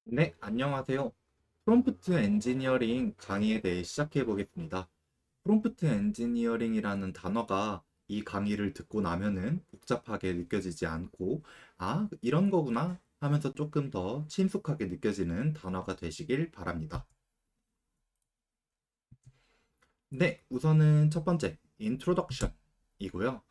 네, 안녕하세요. 프롬프트 엔지니어링 강의에 대해 시작해 보겠습니다. 프롬프트 엔지니어링이라는 단어가 이 강의를 듣고 나면은 복잡하게 느껴지지 않고, 아, 이런 거구나 하면서 조금 더 친숙하게 느껴지는 단어가 되시길 바랍니다. 네, 우선은 첫 번째, 인트로덕션이고요.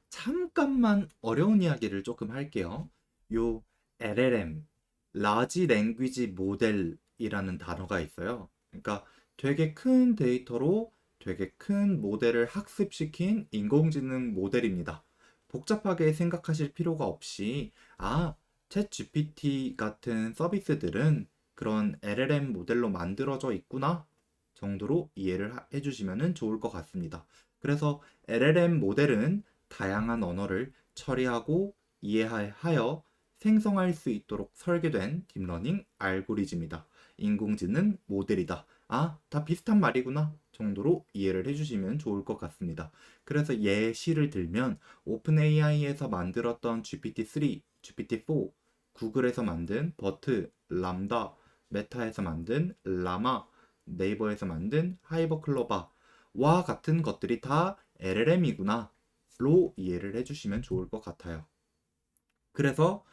잠깐만 어려운 이야기를 조금 할게요. 요 LLM, Large Language Model이라는 단어가 있어요. 그러니까 되게 큰 데이터로 되게 큰 모델을 학습시킨 인공지능 모델입니다. 복잡하게 생각하실 필요가 없이, 챗 GPT 같은 서비스들은 그런 LLM 모델로 만들어져 있구나 정도로 이해를 해주시면 좋을 것 같습니다. 그래서 LLM 모델은 다양한 언어를 처리하고 이해하여 생성할 수 있도록 설계된 딥러닝 알고리즘이다. 인공지능 모델이다. 다 비슷한 말이구나 정도로 이해를 해주시면 좋을 것 같습니다. 그래서 예시를 들면 오픈 AI에서 만들었던 GPT-3, GPT-4, 구글에서 만든 버트, 람다, 메타에서 만든 라마, 네이버에서 만든 하이버클로바와 같은 것들이 다 LLM이구나 로 이해를 해주시면 좋을 것 같아요. 그래서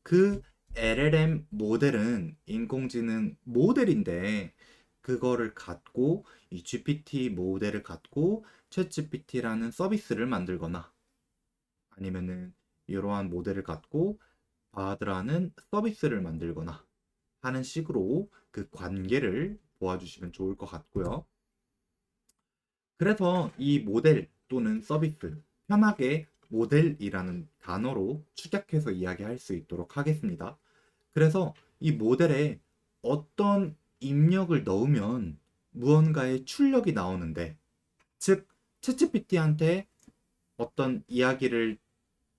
그 LLM 모델은 인공지능 모델인데 그거를 갖고 이 GPT 모델을 갖고 챗 GPT라는 서비스를 만들거나 아니면은 이러한 모델을 갖고 바드라는 서비스를 만들거나 하는 식으로 그 관계를 보아주시면 좋을 것 같고요. 그래서 이 모델 또는 서비스, 편하게 모델이라는 단어로 축약해서 이야기할 수 있도록 하겠습니다. 그래서 이 모델에 어떤 입력을 넣으면 무언가의 출력이 나오는데, 즉, 챗GPT한테 어떤 이야기를,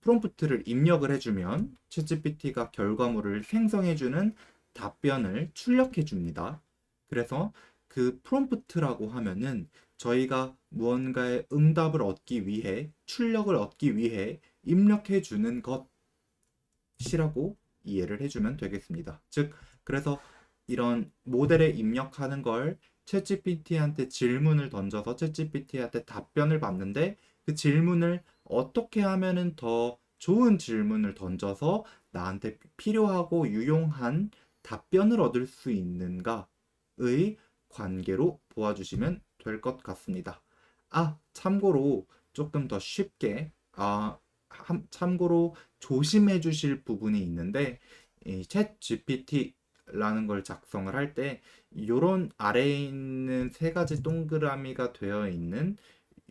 프롬프트를 입력을 해주면 챗GPT가 결과물을 생성해주는 답변을 출력해 줍니다. 그래서 그 프롬프트라고 하면은 저희가 무언가의 응답을 얻기 위해, 출력을 얻기 위해 입력해 주는 것이라고 이해를 해주면 되겠습니다. 즉, 그래서 이런 모델에 입력하는 걸 챗GPT한테 질문을 던져서 챗GPT한테 답변을 받는데 그 질문을 어떻게 하면은 더 좋은 질문을 던져서 나한테 필요하고 유용한 답변을 얻을 수 있는가의 관계로 보아주시면 될 것 같습니다. 참고로 조금 더 쉽게, 참고로 조심해 주실 부분이 있는데, 이챗 GPT라는 걸 작성을 할 때, 요런 아래에 있는 세 가지 동그라미가 되어 있는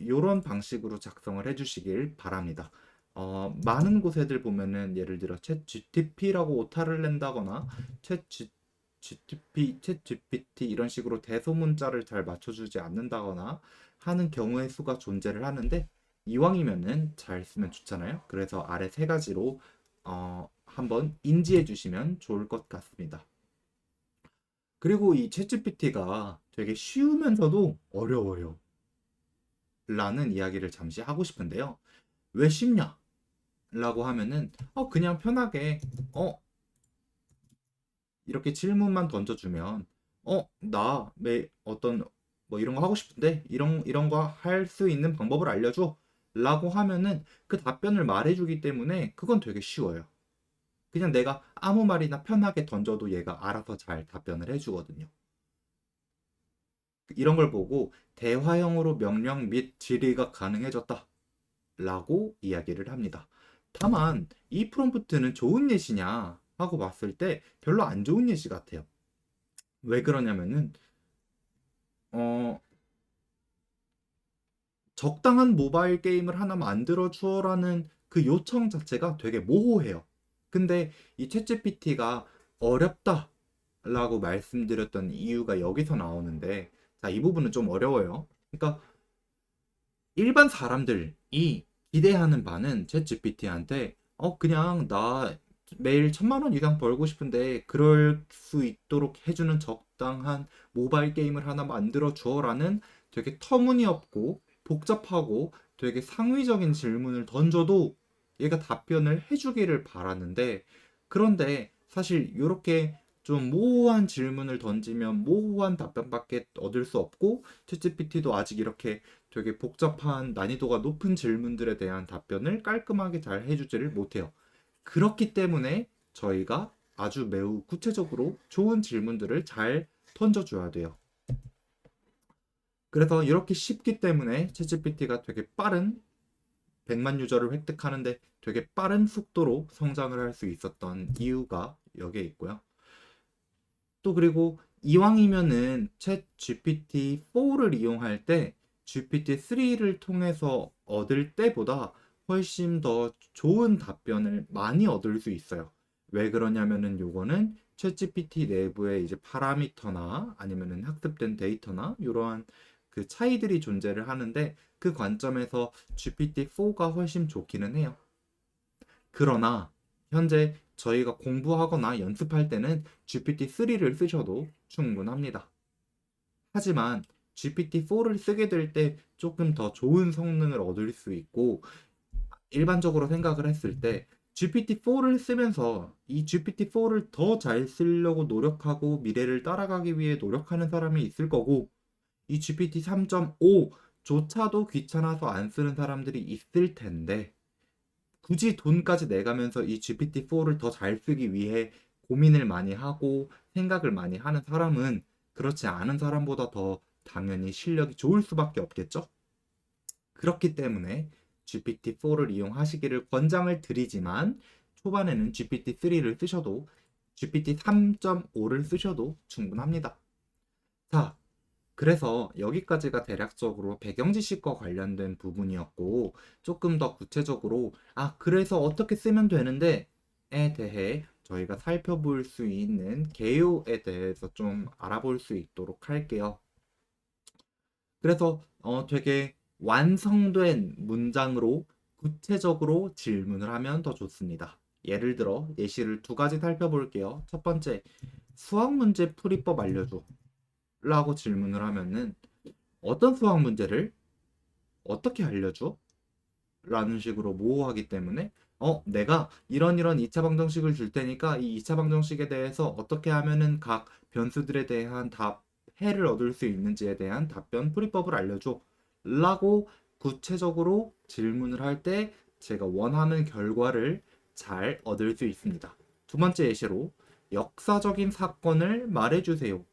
요런 방식으로 작성을 해 주시길 바랍니다. 많은 곳에들 보면은 예를 들어 챗 GTP라고 오타를 낸다거나 챗 GTP, 챗 GPT 이런 식으로 대소문자를 잘 맞춰주지 않는다거나 하는 경우의 수가 존재를 하는데 이왕이면은 잘 쓰면 좋잖아요. 그래서 아래 세 가지로 한번 인지해 주시면 좋을 것 같습니다. 그리고 이 챗GPT가 되게 쉬우면서도 어려워요. 라는 이야기를 잠시 하고 싶은데요. 왜 쉽냐? 라고 하면은 그냥 편하게 이렇게 질문만 던져주면 나 어떤 뭐 이런 거 하고 싶은데 이런 거 할 수 있는 방법을 알려줘 라고 하면은 그 답변을 말해주기 때문에 그건 되게 쉬워요. 그냥 내가 아무 말이나 편하게 던져도 얘가 알아서 잘 답변을 해주거든요. 이런 걸 보고 대화형으로 명령 및 질의가 가능해졌다 라고 이야기를 합니다. 다만 이 프롬프트는 좋은 예시냐 하고 봤을 때 별로 안 좋은 예시 같아요. 왜 그러냐면은 어, 적당한 모바일 게임을 하나 만들어 주어라는 그 요청 자체가 되게 모호해요. 근데 이 챗GPT가 어렵다라고 말씀드렸던 이유가 여기서 나오는데, 자, 이 부분은 좀 어려워요. 그러니까 일반 사람들이 기대하는 바는 챗GPT한테 그냥 나 매일 1,000만 원 이상 벌고 싶은데 그럴 수 있도록 해주는 적당한 모바일 게임을 하나 만들어 주어라는 되게 터무니없고 복잡하고 되게 상위적인 질문을 던져도 얘가 답변을 해주기를 바라는데, 그런데 사실 이렇게 좀 모호한 질문을 던지면 모호한 답변밖에 얻을 수 없고 챗GPT도 아직 이렇게 되게 복잡한 난이도가 높은 질문들에 대한 답변을 깔끔하게 잘 해주지를 못해요. 그렇기 때문에 저희가 아주 매우 구체적으로 좋은 질문들을 잘 던져줘야 돼요. 그래서 이렇게 쉽기 때문에 챗GPT가 되게 빠른 100만 유저를 획득하는데 되게 빠른 속도로 성장을 할 수 있었던 이유가 여기에 있고요. 또 그리고 이왕이면은 챗 GPT-4를 이용할 때 GPT-3를 통해서 얻을 때보다 훨씬 더 좋은 답변을 많이 얻을 수 있어요. 왜 그러냐면은 요거는 챗 GPT 내부에 이제 파라미터나 아니면은 학습된 데이터나 이러한 그 차이들이 존재를 하는데 그 관점에서 GPT-4가 훨씬 좋기는 해요. 그러나 현재 저희가 공부하거나 연습할 때는 GPT-3를 쓰셔도 충분합니다. 하지만 GPT-4를 쓰게 될 때 조금 더 좋은 성능을 얻을 수 있고 일반적으로 생각을 했을 때 GPT-4를 쓰면서 이 GPT-4를 더 잘 쓰려고 노력하고 미래를 따라가기 위해 노력하는 사람이 있을 거고 이 GPT 3.5조차도 귀찮아서 안 쓰는 사람들이 있을 텐데 굳이 돈까지 내가면서 이 GPT-4를 더 잘 쓰기 위해 고민을 많이 하고 생각을 많이 하는 사람은 그렇지 않은 사람보다 더 당연히 실력이 좋을 수밖에 없겠죠? 그렇기 때문에 GPT-4를 이용하시기를 권장을 드리지만 초반에는 GPT-3를 쓰셔도 GPT 3.5를 쓰셔도 충분합니다. 자, 그래서 여기까지가 대략적으로 배경 지식과 관련된 부분이었고 조금 더 구체적으로 그래서 어떻게 쓰면 되는데에 대해 저희가 살펴볼 수 있는 개요에 대해서 좀 알아볼 수 있도록 할게요. 그래서 되게 완성된 문장으로 구체적으로 질문을 하면 더 좋습니다. 예를 들어 예시를 두 가지 살펴볼게요. 첫 번째, 수학 문제 풀이법 알려줘 라고 질문을 하면은 어떤 수학 문제를 어떻게 알려줘? 라는 식으로 모호하기 때문에 내가 이런 2차 방정식을 줄 테니까 이 2차 방정식에 대해서 어떻게 하면은 각 변수들에 대한 해를 얻을 수 있는지에 대한 답변 풀이법을 알려줘 라고 구체적으로 질문을 할 때 제가 원하는 결과를 잘 얻을 수 있습니다. 두 번째 예시로 역사적인 사건을 말해주세요.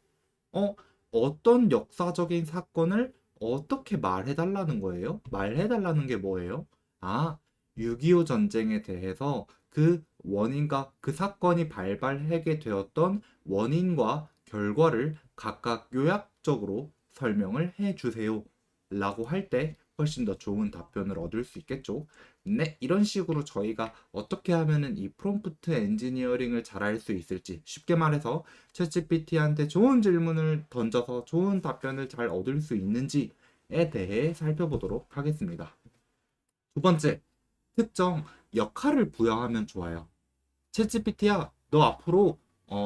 어, 어떤 역사적인 사건을 어떻게 말해달라는 거예요? 말해달라는 게 뭐예요? 아, 6.25 전쟁에 대해서 그 원인과 그 사건이 발발하게 되었던 원인과 결과를 각각 요약적으로 설명을 해 주세요. 라고 할 때 훨씬 더 좋은 답변을 얻을 수 있겠죠. 네, 이런 식으로 저희가 어떻게 하면은 이 프롬프트 엔지니어링을 잘할 수 있을지 쉽게 말해서 챗GPT한테 좋은 질문을 던져서 좋은 답변을 잘 얻을 수 있는지에 대해 살펴보도록 하겠습니다. 두 번째, 특정 역할을 부여하면 좋아요. 챗GPT야, 너 앞으로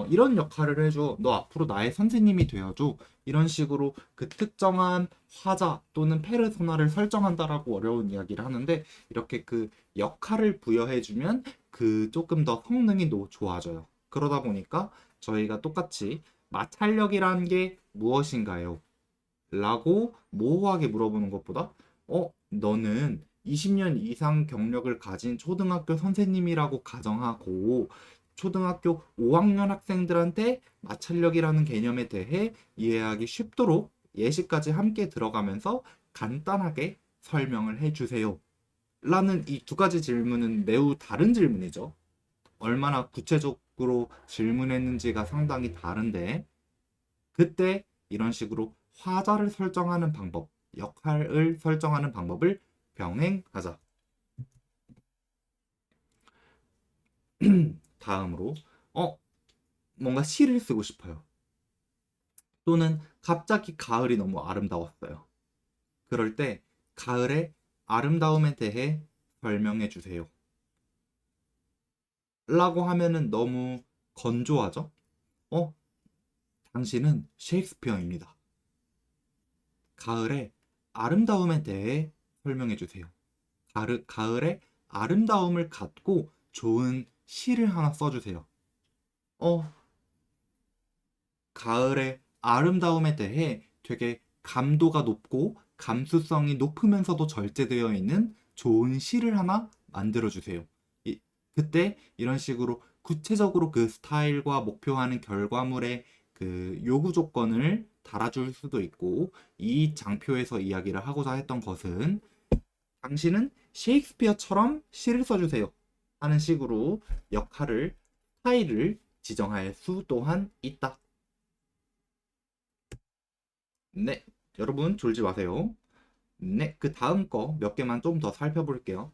이런 역할을 해줘. 너 앞으로 나의 선생님이 되어줘. 이런 식으로 그 특정한 화자 또는 페르소나를 설정한다라고 어려운 이야기를 하는데 이렇게 그 역할을 부여해주면 그 조금 더 성능이 좋아져요. 그러다 보니까 저희가 똑같이 마찰력이란 게 무엇인가요? 라고 모호하게 물어보는 것보다 너는 20년 이상 경력을 가진 초등학교 선생님이라고 가정하고 초등학교 5학년 학생들한테 마찰력이라는 개념에 대해 이해하기 쉽도록 예시까지 함께 들어가면서 간단하게 설명을 해주세요. 라는 이 두 가지 질문은 매우 다른 질문이죠. 얼마나 구체적으로 질문했는지가 상당히 다른데 그때 이런 식으로 화자를 설정하는 방법, 역할을 설정하는 방법을 병행하자. 다음으로 뭔가 시를 쓰고 싶어요. 또는 갑자기 가을이 너무 아름다웠어요. 그럴 때 가을의 아름다움에 대해 설명해 주세요. 라고 하면은 너무 건조하죠? 어, 당신은 셰익스피어입니다. 가을의 아름다움에 대해 설명해 주세요. 가을의 아름다움을 갖고 좋은 시를 하나 써주세요. 어, 가을의 아름다움에 대해 되게 감도가 높고 감수성이 높으면서도 절제되어 있는 좋은 시를 하나 만들어 주세요. 그때 이런 식으로 구체적으로 그 스타일과 목표하는 결과물의 그 요구 조건을 달아줄 수도 있고, 이 장표에서 이야기를 하고자 했던 것은 당신은 셰익스피어처럼 시를 써주세요 하는 식으로 역할을, 스타일을 지정할 수 또한 있다. 네, 여러분 졸지 마세요. 네, 그 다음 거 몇 개만 좀 더 살펴볼게요.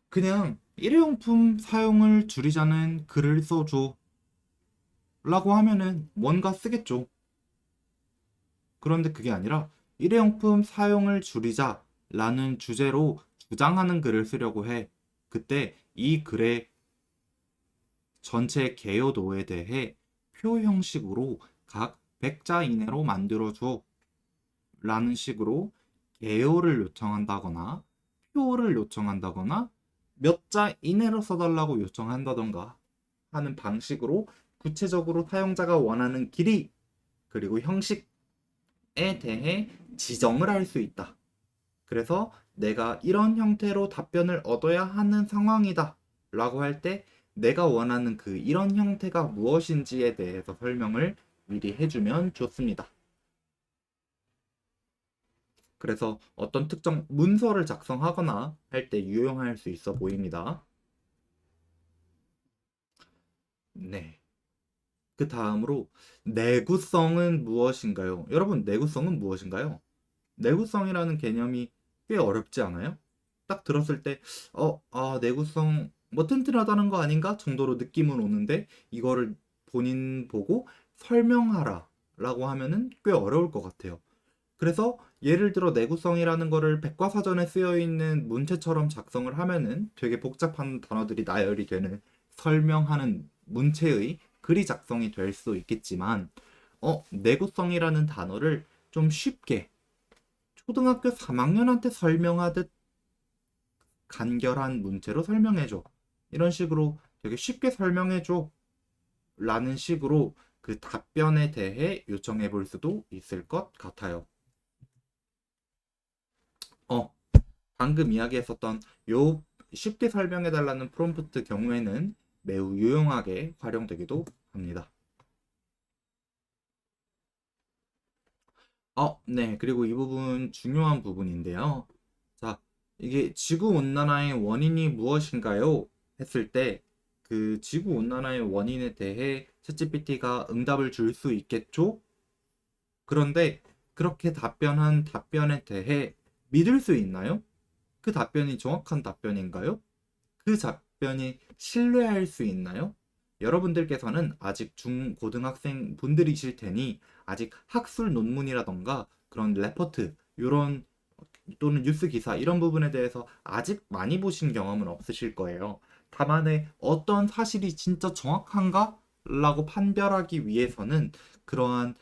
그냥 일회용품 사용을 줄이자는 글을 써줘 라고 하면은 뭔가 쓰겠죠. 그런데 그게 아니라 일회용품 사용을 줄이자 라는 주제로 주장하는 글을 쓰려고 해. 그때 이 글의 전체 개요도에 대해 표 형식으로 각 100자 이내로 만들어줘 라는 식으로 개요를 요청한다거나 표를 요청한다거나 몇 자 이내로 써달라고 요청한다던가 하는 방식으로 구체적으로 사용자가 원하는 길이 그리고 형식에 대해 지정을 할 수 있다. 그래서 내가 이런 형태로 답변을 얻어야 하는 상황이다 라고 할 때 내가 원하는 그 이런 형태가 무엇인지에 대해서 설명을 미리 해주면 좋습니다. 그래서 어떤 특정 문서를 작성하거나 할 때 유용할 수 있어 보입니다. 네. 그 다음으로 내구성은 무엇인가요? 여러분, 내구성은 무엇인가요? 내구성이라는 개념이 꽤 어렵지 않아요? 딱 들었을 때, 내구성, 뭐 튼튼하다는 거 아닌가? 정도로 느낌은 오는데, 이거를 본인 보고 설명하라 라고 하면은 꽤 어려울 것 같아요. 그래서 예를 들어 내구성이라는 거를 백과사전에 쓰여 있는 문체처럼 작성을 하면은 되게 복잡한 단어들이 나열이 되는 설명하는 문체의 글이 작성이 될 수 있겠지만, 내구성이라는 단어를 좀 쉽게 초등학교 3학년한테 설명하듯 간결한 문체로 설명해줘. 이런 식으로 되게 쉽게 설명해줘. 라는 식으로 그 답변에 대해 요청해 볼 수도 있을 것 같아요. 어, 방금 이야기했었던 요 쉽게 설명해 달라는 프롬프트 경우에는 매우 유용하게 활용되기도 합니다. 네. 그리고 이 부분 중요한 부분인데요. 자, 이게 지구 온난화의 원인이 무엇인가요? 했을 때 그 지구 온난화의 원인에 대해 챗GPT가 응답을 줄 수 있겠죠? 그런데 그렇게 답변한 답변에 대해 믿을 수 있나요? 그 답변이 정확한 답변인가요? 그 답변이 신뢰할 수 있나요? 여러분들께서는 아직 중고등학생 분들이실 테니 아직 학술 논문이라던가 그런 레포트, 이런 또는 뉴스 기사 이런 부분에 대해서 아직 많이 보신 경험은 없으실 거예요. 다만에 어떤 사실이 진짜 정확한가? 라고 판별하기 위해서는 그러한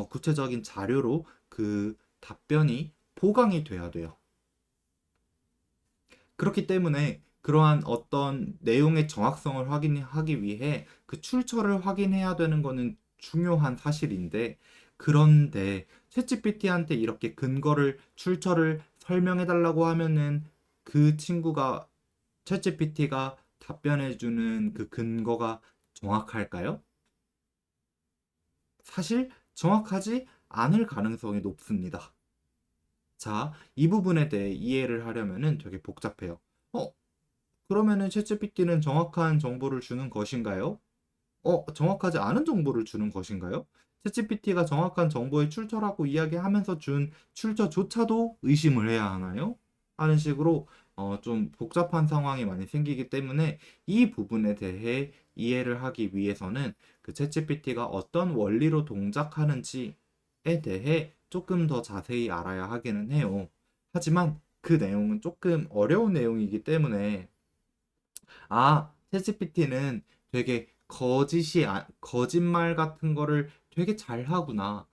구체적인 자료로 그 답변이 보강이 돼야 돼요. 그렇기 때문에 그러한 어떤 내용의 정확성을 확인하기 위해 그 출처를 확인해야 되는 것은 중요한 사실인데, 그런데 챗GPT한테 이렇게 근거를, 출처를 설명해 달라고 하면은 그 친구가, 챗GPT가 답변해주는 그 근거가 정확할까요? 사실 정확하지 않을 가능성이 높습니다. 자, 이 부분에 대해 이해를 하려면은 되게 복잡해요. 어, 그러면은 챗GPT는 정확한 정보를 주는 것인가요? 정확하지 않은 정보를 주는 것인가요? 챗GPT가 정확한 정보의 출처라고 이야기하면서 준 출처조차도 의심을 해야 하나요? 하는 식으로 좀 복잡한 상황이 많이 생기기 때문에 이 부분에 대해 이해를 하기 위해서는 그 챗GPT가 어떤 원리로 동작하는지에 대해 조금 더 자세히 알아야 하기는 해요. 하지만 그 내용은 조금 어려운 내용이기 때문에, 챗GPT는 되게 거짓말 같은 거를 되게 잘 하구나.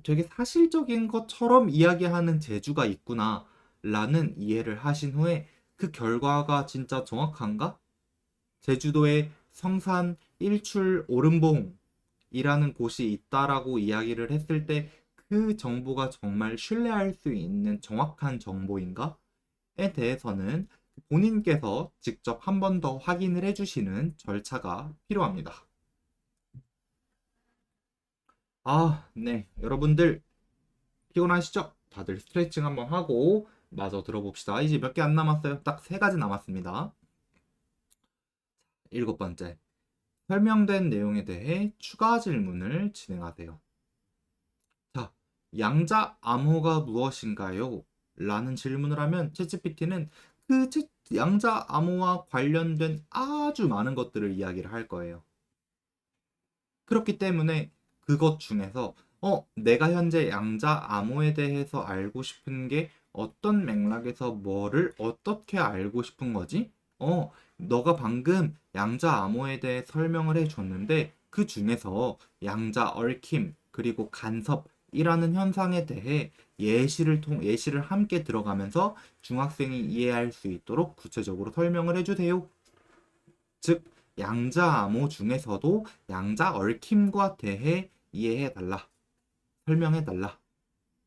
되게 사실적인 것처럼 이야기하는 재주가 있구나. 라는 이해를 하신 후에 그 결과가 진짜 정확한가? 제주도의 성산 일출 오름봉이 이라는 곳이 있다라고 이야기를 했을 때 그 정보가 정말 신뢰할 수 있는 정확한 정보인가에 대해서는 본인께서 직접 한 번 더 확인을 해주시는 절차가 필요합니다. 네. 여러분들 피곤하시죠? 다들 스트레칭 한번 하고 마저 들어봅시다. 이제 몇 개 안 남았어요. 딱 세 가지 남았습니다. 일곱 번째. 설명된 내용에 대해 추가 질문을 진행하세요. 자, 양자 암호가 무엇인가요? 라는 질문을 하면 챗GPT는 그 양자 암호와 관련된 아주 많은 것들을 이야기를 할 거예요. 그렇기 때문에 그것 중에서 내가 현재 양자 암호에 대해서 알고 싶은 게 어떤 맥락에서 뭐를 어떻게 알고 싶은 거지? 너가 방금 양자 암호에 대해 설명을 해줬는데 그 중에서 양자 얽힘 그리고 간섭이라는 현상에 대해 예시를 함께 들어가면서 중학생이 이해할 수 있도록 구체적으로 설명을 해주세요. 즉 양자 암호 중에서도 양자 얽힘과 대해 이해해달라, 설명해달라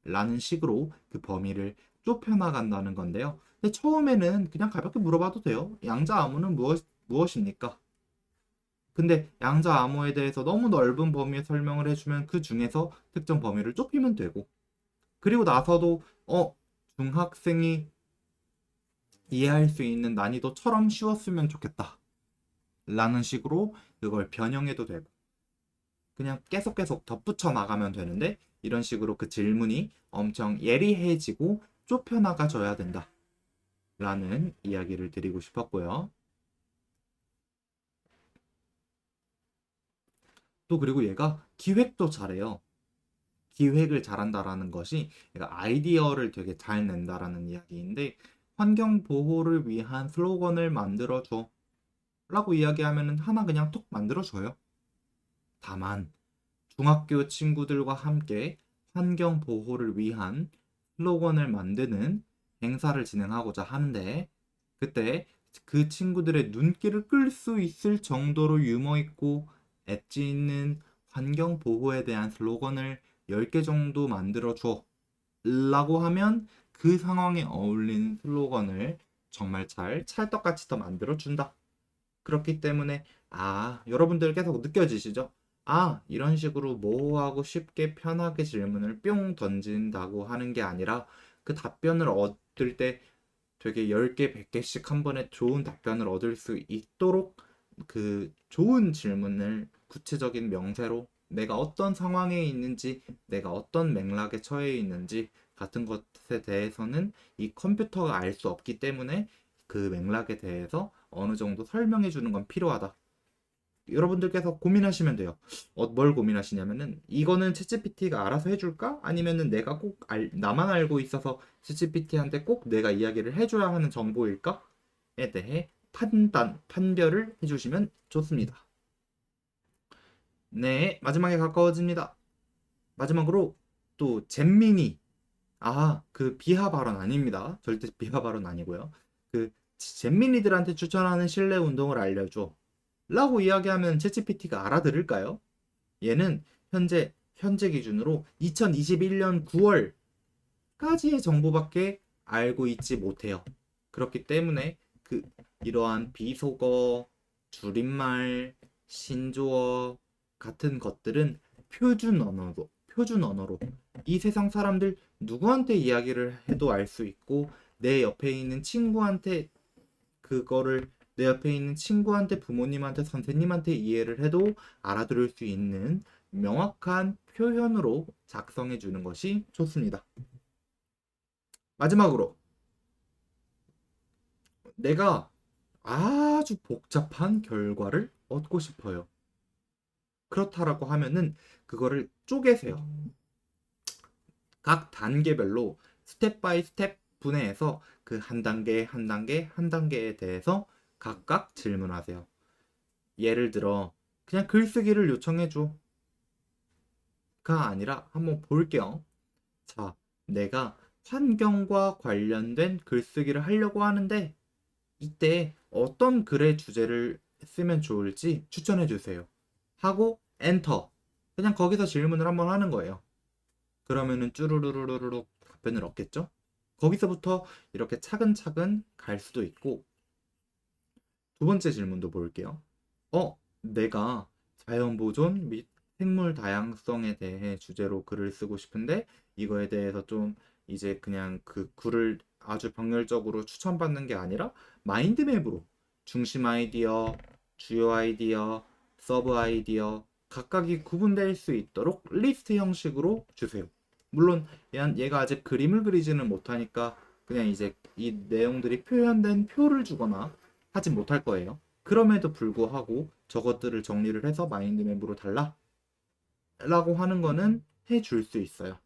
라는 식으로 그 범위를 좁혀나간다는 건데요. 근데 처음에는 그냥 가볍게 물어봐도 돼요. 양자 암호는 무엇입니까? 근데 양자 암호에 대해서 너무 넓은 범위의 설명을 해주면 그 중에서 특정 범위를 좁히면 되고, 그리고 나서도 중학생이 이해할 수 있는 난이도처럼 쉬웠으면 좋겠다 라는 식으로 그걸 변형해도 되고, 그냥 계속 덧붙여 나가면 되는데 이런 식으로 그 질문이 엄청 예리해지고 좁혀나가줘야 된다 라는 이야기를 드리고 싶었고요. 또 그리고 얘가 기획도 잘해요. 기획을 잘한다라는 것이 얘가 아이디어를 되게 잘 낸다라는 이야기인데, 환경 보호를 위한 슬로건을 만들어줘 라고 이야기하면 하나 그냥 톡 만들어줘요. 다만 중학교 친구들과 함께 환경 보호를 위한 슬로건을 만드는 행사를 진행하고자 하는데, 그때 그 친구들의 눈길을 끌 수 있을 정도로 유머 있고 엣지 있는 환경 보호에 대한 슬로건을 10개 정도 만들어 줘 라고 하면 그 상황에 어울리는 슬로건을 정말 잘 찰떡같이 더 만들어 준다. 그렇기 때문에 여러분들 계속 느껴지시죠? 이런 식으로 모호하고 쉽게 편하게 질문을 뿅 던진다고 하는 게 아니라 그 답변을 얻을 때 되게 10개, 100개씩 한 번에 좋은 답변을 얻을 수 있도록 그 좋은 질문을 구체적인 명세로 내가 어떤 상황에 있는지, 내가 어떤 맥락에 처해 있는지 같은 것에 대해서는 이 컴퓨터가 알 수 없기 때문에 그 맥락에 대해서 어느 정도 설명해 주는 건 필요하다. 여러분들께서 고민하시면 돼요. 뭘 고민하시냐면은 이거는 챗GPT가 알아서 해줄까? 아니면은 내가 꼭 나만 알고 있어서 챗GPT한테 꼭 내가 이야기를 해줘야 하는 정보일까?에 대해 판별을 해주시면 좋습니다. 네, 마지막에 가까워집니다. 마지막으로 또 잼민이. 그 비하 발언 아닙니다. 절대 비하 발언 아니고요. 그 잼민이들한테 추천하는 실내 운동을 알려줘 라고 이야기하면 챗GPT가 알아들을까요? 얘는 현재 기준으로 2021년 9월까지의 정보밖에 알고 있지 못해요. 그렇기 때문에 이러한 비속어, 줄임말, 신조어 같은 것들은 표준 언어로 이 세상 사람들 누구한테 이야기를 해도 알 수 있고, 내 옆에 있는 친구한테 그거를 내 옆에 있는 친구한테, 부모님한테, 선생님한테 이해를 해도 알아들을 수 있는 명확한 표현으로 작성해 주는 것이 좋습니다. 마지막으로 내가 아주 복잡한 결과를 얻고 싶어요. 그렇다라고 하면은 그거를 쪼개세요. 각 단계별로 스텝 바이 스텝 분해해서 그 한 단계 한 단계 한 단계에 대해서 각각 질문하세요. 예를 들어 그냥 글쓰기를 요청해줘 가 아니라 한번 볼게요. 자, 내가 환경과 관련된 글쓰기를 하려고 하는데 이때 어떤 글의 주제를 쓰면 좋을지 추천해 주세요 하고 엔터 그냥 거기서 질문을 한번 하는 거예요. 그러면은 쭈루루루루룩 답변을 얻겠죠? 거기서부터 이렇게 차근차근 갈 수도 있고, 두 번째 질문도 볼게요. 내가 자연 보존 및 생물 다양성에 대해 주제로 글을 쓰고 싶은데 이거에 대해서 좀 이제 그냥 그 글을 아주 병렬적으로 추천받는 게 아니라 마인드맵으로 중심 아이디어, 주요 아이디어, 서브 아이디어 각각이 구분될 수 있도록 리스트 형식으로 주세요. 물론 얘가 아직 그림을 그리지는 못하니까 그냥 이제 이 내용들이 표현된 표를 주거나 하진 못할 거예요. 그럼에도 불구하고 저것들을 정리를 해서 마인드맵으로 달라 라고 하는 거는 해줄 수 있어요.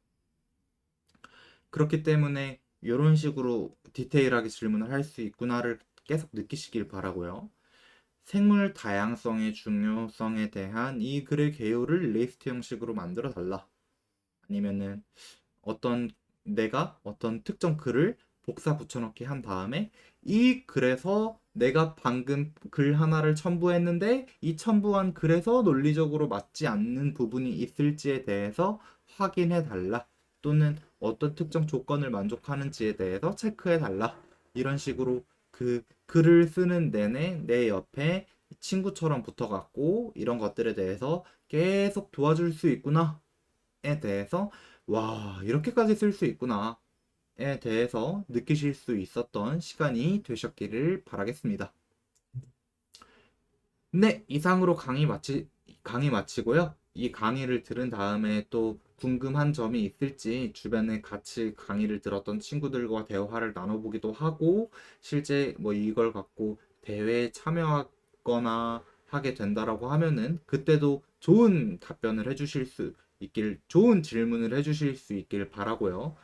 그렇기 때문에 이런 식으로 디테일하게 질문을 할 수 있구나를 계속 느끼시길 바라고요. 생물 다양성의 중요성에 대한 이 글의 개요를 리스트 형식으로 만들어 달라. 아니면은 내가 어떤 특정 글을 복사 붙여넣기 한 다음에 이 글에서 내가 방금 글 하나를 첨부했는데 이 첨부한 글에서 논리적으로 맞지 않는 부분이 있을지에 대해서 확인해 달라. 또는 어떤 특정 조건을 만족하는지에 대해서 체크해 달라. 이런 식으로 그 글을 쓰는 내내 내 옆에 친구처럼 붙어갖고 이런 것들에 대해서 계속 도와줄 수 있구나에 대해서 와, 이렇게까지 쓸 수 있구나에 대해서 느끼실 수 있었던 시간이 되셨기를 바라겠습니다. 네, 이상으로 강의 마치고요. 이 강의를 들은 다음에 또 궁금한 점이 있을지 주변에 같이 강의를 들었던 친구들과 대화를 나눠보기도 하고, 실제 뭐 이걸 갖고 대회에 참여하거나 하게 된다라고 하면은, 그때도 좋은 답변을 해주실 수 좋은 질문을 해주실 수 있길 바라고요.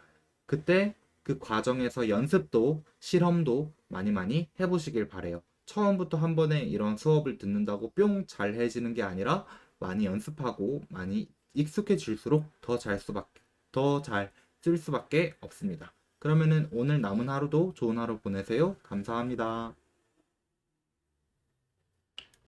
그때 그 과정에서 연습도 실험도 많이 많이 해보시길 바래요. 처음부터 한 번에 이런 수업을 듣는다고 뿅 잘해지는 게 아니라 많이 연습하고 많이 익숙해질수록 더 잘 쓸 수밖에 없습니다. 그러면은 오늘 남은 하루도 좋은 하루 보내세요. 감사합니다.